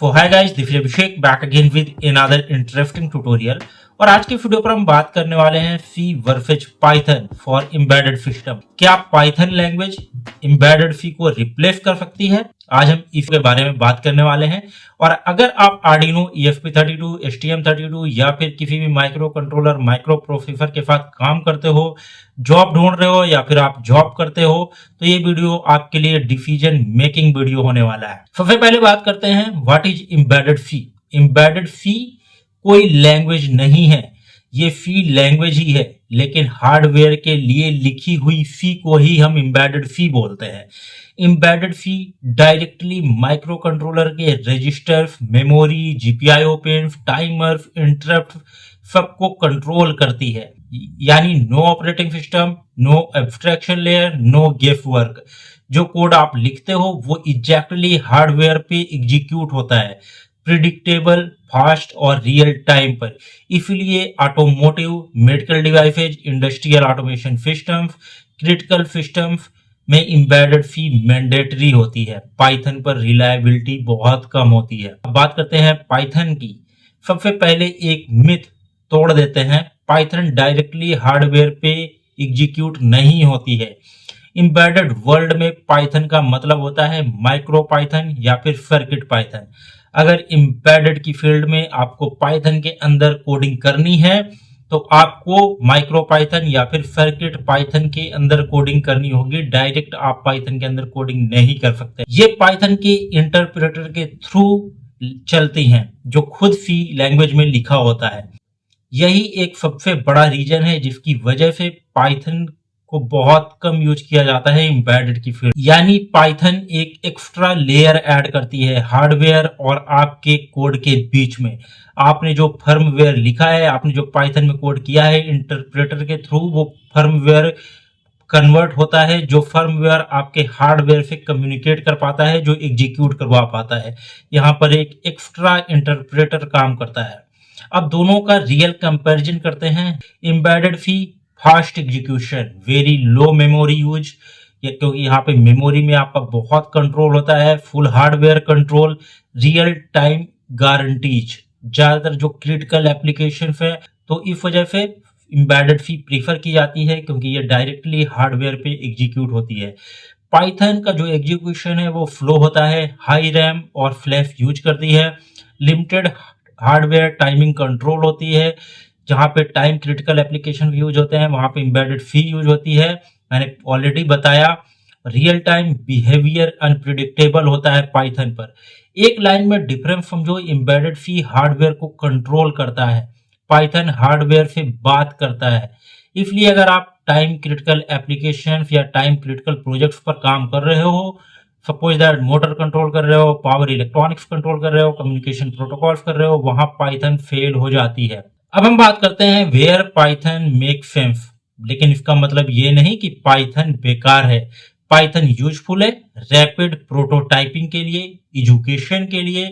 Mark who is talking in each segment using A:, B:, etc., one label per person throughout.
A: So hi guys, this is Abhishek back again with another interesting tutorial। और आज के video पर हम बात करने वाले हैं C versus Python for embedded system. क्या पाइथन लैंग्वेज एम्बेडेड सी को रिप्लेस कर सकती है? आज हम इसके बारे में बात करने वाले हैं। और अगर आप आर्डिनो ESP32 STM32 या फिर किसी भी माइक्रो कंट्रोलर माइक्रो प्रोसेसर के साथ काम करते हो, जॉब ढूंढ रहे हो या फिर आप जॉब करते हो, तो ये वीडियो आपके लिए डिसीजन मेकिंग वीडियो होने वाला है। सबसे पहले बात करते हैं what is embedded C. Embedded C कोई लैंग्वेज नहीं है, ये सी लैंग्वेज ही है, लेकिन हार्डवेयर के लिए लिखी हुई सी को ही हम एम्बेडेड सी बोलते हैं। Embedded C directly micro controller के registers, memory, GPIO pins, timers, interrupt सबको कंट्रोल करती है। यानी no operating system, no abstraction layer, no guess work. जो कोड आप लिखते हो वो एग्जैक्टली हार्डवेयर पे एग्जीक्यूट होता है, प्रिडिक्टेबल, फास्ट और रियल टाइम पर। इसलिए automotive, medical devices, industrial automation systems, critical systems में एम्बेडेड सी मैंडेटरी होती है। पाइथन पर रिलायबिलिटी बहुत कम होती है। अब बात करते हैं पाइथन की। सबसे पहले एक मिथ तोड़ देते हैं, पाइथन डायरेक्टली हार्डवेयर पे एग्जीक्यूट नहीं होती है। एम्बेडेड वर्ल्ड में पाइथन का मतलब होता है माइक्रो पाइथन या फिर सर्किट पाइथन। अगर एम्बेडेड की फील्ड में आपको पाइथन के अंदर कोडिंग करनी है तो आपको माइक्रो पाइथन या फिर सर्किट पाइथन के अंदर कोडिंग करनी होगी। डायरेक्ट आप पाइथन के अंदर कोडिंग नहीं कर सकते। ये पाइथन के इंटरप्रेटर के थ्रू चलती हैं, जो खुद सी लैंग्वेज में लिखा होता है। यही एक सबसे बड़ा रीजन है जिसकी वजह से पाइथन को बहुत कम यूज किया जाता है एम्बेडेड की फील्ड। यानी पाइथन एक एक्स्ट्रा लेयर ऐड करती है हार्डवेयर और आपके कोड के बीच में। आपने जो फर्मवेयर लिखा है, आपने जो पाइथन में कोड किया है, इंटरप्रेटर के थ्रू वो फर्मवेयर कन्वर्ट होता है, जो फर्मवेयर आपके हार्डवेयर से कम्युनिकेट कर पाता है, जो एग्जीक्यूट करवा पाता है। यहाँ पर एक एक्स्ट्रा इंटरप्रेटर काम करता है। अब दोनों का रियल कंपैरिजन करते हैं। Embedded C fast execution, very low memory use, क्योंकि यहाँ पे मेमोरी में आपका बहुत कंट्रोल होता है, full hardware control, real time guarantees. ज्यादातर जो क्रिटिकल एप्लीकेशन है तो इस वजह से एम्बेडेड सी प्रीफर की जाती है, क्योंकि ये डायरेक्टली हार्डवेयर पे एग्जीक्यूट होती है। पाइथन का जो एग्जीक्यूशन है वो फ्लो होता है, हाई रैम और फ्लैश यूज करती है, लिमिटेड हार्डवेयर टाइमिंग कंट्रोल होती है। जहां पे टाइम क्रिटिकल एप्लीकेशन यूज होते हैं वहां पे एम्बेडेड सी यूज होती है। मैंने ऑलरेडी बताया, रियल टाइम बिहेवियर अनप्रिडिक्टेबल होता है पाइथन पर। एक लाइन में डिफरेंस समझो, एम्बेडेड सी हार्डवेयर को कंट्रोल करता है, पाइथन हार्डवेयर से बात करता है। इसलिए अगर आप टाइम क्रिटिकल एप्लीकेशन या टाइम क्रिटिकल प्रोजेक्ट्स पर काम कर रहे हो, सपोज दैट मोटर कंट्रोल कर रहे हो, पावर इलेक्ट्रॉनिक्स कंट्रोल कर रहे हो, कम्युनिकेशन प्रोटोकॉल्स कर रहे हो, वहां पाइथन फेल हो जाती है। अब हम बात करते हैं वेयर पाइथन मेक सेंस। लेकिन इसका मतलब ये नहीं कि पाइथन बेकार है। पाइथन यूजफुल है रैपिड प्रोटोटाइपिंग के लिए, एजुकेशन के लिए,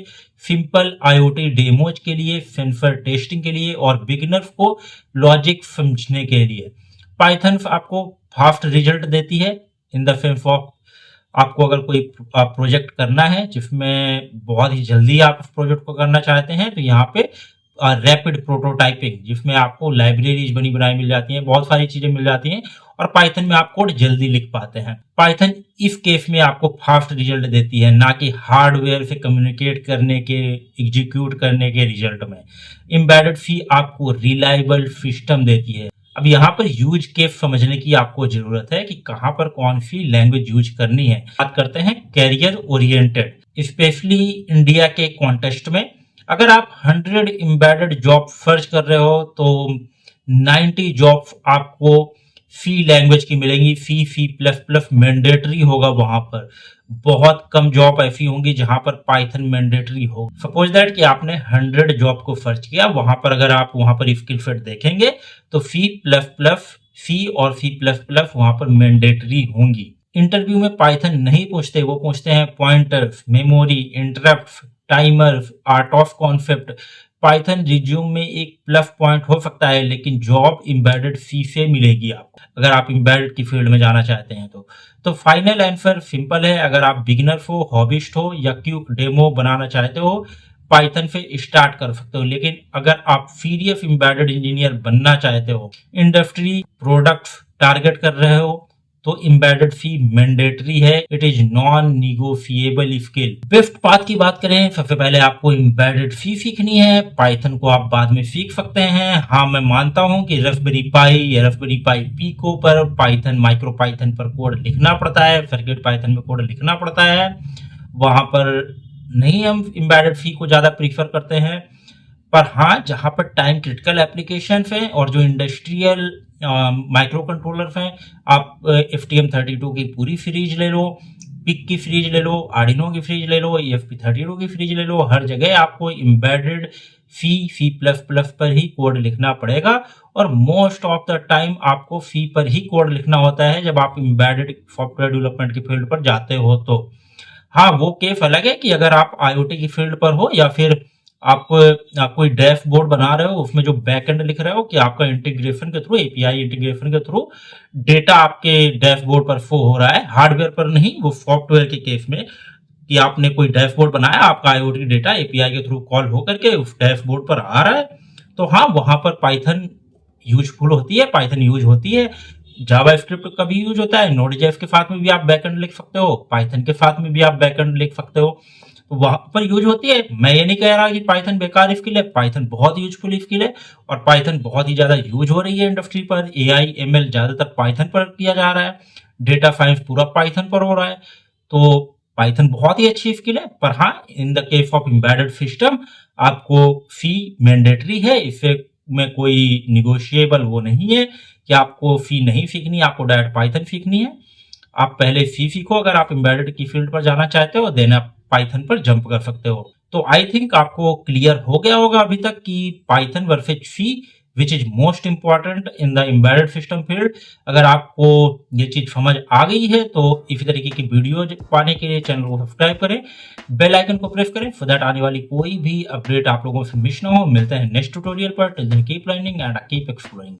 A: सिंपल आईओटी डेमोज के लिए, सेंसर टेस्टिंग के लिए और बिगिनर्स को लॉजिक समझने के लिए। पाइथन आपको फास्ट रिजल्ट देती है इन द सेंस ऑफ, आपको अगर कोई प्रोजेक्ट करना है जिसमें बहुत ही जल्दी आप उस प्रोजेक्ट को करना चाहते हैं तो यहाँ पे रैपिड प्रोटोटाइपिंग, जिसमें आपको लाइब्रेरीज बनी बनाई मिल जाती हैं, बहुत सारी चीजें मिल जाती हैं और पाइथन में आप कोड जल्दी लिख पाते हैं। पाइथन इस केस में आपको फास्ट रिजल्ट देती है, ना कि हार्डवेयर से कम्युनिकेट करने के, एग्जीक्यूट करने के रिजल्ट में। एम्बेडेड सी आपको रिलायबल सिस्टम देती है। अब यहाँ पर यूज केस समझने की आपको जरूरत है कि कहाँ पर कौन सी लैंग्वेज यूज करनी है। बात करते हैं कैरियर ओरिएंटेड, स्पेशली इंडिया के कॉन्टेक्स्ट में। अगर आप 100 एम्बेडेड जॉब सर्च कर रहे हो तो 90 जॉब आपको सी लैंग्वेज की मिलेंगी। C++ मैंडेटरी होगा वहां पर। बहुत कम जॉब ऐसी होंगी जहां पर पाइथन मैंडेटरी हो। सपोज दैट कि आपने 100 जॉब को सर्च किया, वहां पर अगर आप वहां पर स्किल सेट देखेंगे तो C और C++ वहां पर मैंडेटरी होंगी। इंटरव्यू में पाइथन नहीं पूछते, वो पूछते हैं pointers, memory, interrupt, timer, art of concept, Python resume में एक प्लस पॉइंट हो सकता है, लेकिन जॉब एम्बेडेड सी से मिलेगी आपको अगर आप एम्बेडेड की फील्ड में जाना चाहते हैं तो फाइनल आंसर सिंपल है। अगर आप बिगिनर हो, हॉबिस्ट हो या क्विक डेमो बनाना चाहते हो, पाइथन से स्टार्ट कर सकते हो। लेकिन अगर आप सीरियस एम्बेडेड इंजीनियर बनना चाहते हो, इंडस्ट्री प्रोडक्ट्स टारगेट कर रहे हो, तो एम्बेडेड सी मैंडेटरी है, it is non negotiable skill. Best path की बात करें, सबसे पहले आपको एम्बेडेड सी सीखनी है, पाइथन को आप बाद में सीख सकते हैं। हाँ, मैं मानता हूं कि रास्पबेरी पाई या रास्पबेरी पाई पिको पर पाइथन, माइक्रो पाइथन पर कोड लिखना पड़ता है, सर्किट पाइथन में कोड लिखना पड़ता है, वहां पर नहीं हम एम्बेडेड सी को ज्यादा प्रीफर करते हैं। पर हाँ, जहां पर टाइम क्रिटिकल एप्लीकेशन है और जो इंडस्ट्रियल माइक्रो कंट्रोलर हैं, आप FTM32 की पूरी सीरीज ले लो, पिक की सीरीज ले लो, आर्डिनो की सीरीज ले लो, ESP32 की सीरीज ले लो, हर जगह आपको एम्बेडेड सी प्लस प्लस पर ही कोड लिखना पड़ेगा। और मोस्ट ऑफ द टाइम आपको सी पर ही कोड लिखना होता है जब आप एम्बेडेड सॉफ्टवेयर डेवलपमेंट की फील्ड पर जाते हो। तो हाँ, वो केस अलग है कि अगर आप IoT की फील्ड पर हो या फिर आप कोई डैशबोर्ड बना रहे हो, उसमें जो बैकएंड लिख रहे हो कि आपका इंटीग्रेशन के थ्रू, एपीआई इंटीग्रेशन के थ्रू डेटा आपके डैशबोर्ड पर शो हो रहा है, हार्डवेयर पर नहीं, वो सॉफ्टवेयर के केस में कि आपने कोई डैशबोर्ड बनाया, आपका IoT डेटा एपीआई के थ्रू कॉल होकर के उस डैशबोर्ड पर आ रहा है, तो हाँ, वहां पर पाइथन यूजफुल होती है, पाइथन यूज होती है। जावास्क्रिप्ट का भी यूज होता है, नोड.js के साथ में भी आप बैकएंड लिख सकते हो, पाइथन के साथ में भी आप बैकएंड लिख सकते हो, तो वहां पर यूज होती है। मैं ये नहीं कह रहा कि पाइथन बेकार स्किल है, पाइथन बहुत यूजफुल स्किल है और पाइथन बहुत ही ज्यादा यूज हो रही है इंडस्ट्री पर। AI ML ज्यादातर पाइथन पर किया जा रहा है, डेटा साइंस पूरा पाइथन पर हो रहा है, तो पाइथन बहुत ही अच्छी स्किल है। पर हाँ, in the case of embedded system आपको सी मैंडेटरी है, इससे में कोई निगोशिएबल वो नहीं है कि आपको सी नहीं सीखनी, आपको डायरेक्ट पाइथन सीखनी है। आप पहले सी सीखो अगर आप एम्बेडेड की फील्ड पर जाना चाहते हो, देन आप पाइथन पर जंप कर सकते हो। तो आई थिंक आपको क्लियर हो गया होगा अभी तक कि Python versus C which is most important in the embedded system field. अगर आपको ये चीज समझ आ गई है तो इसी तरीके की वीडियो पाने के लिए चैनल को सब्सक्राइब करें, बेल आइकन को प्रेस करें, सो दैट आने वाली कोई भी अपडेट आप लोगों से मिस ना हो। मिलते हैं नेक्स्ट ट्यूटोरियल पर। Till then keep learning and keep exploring.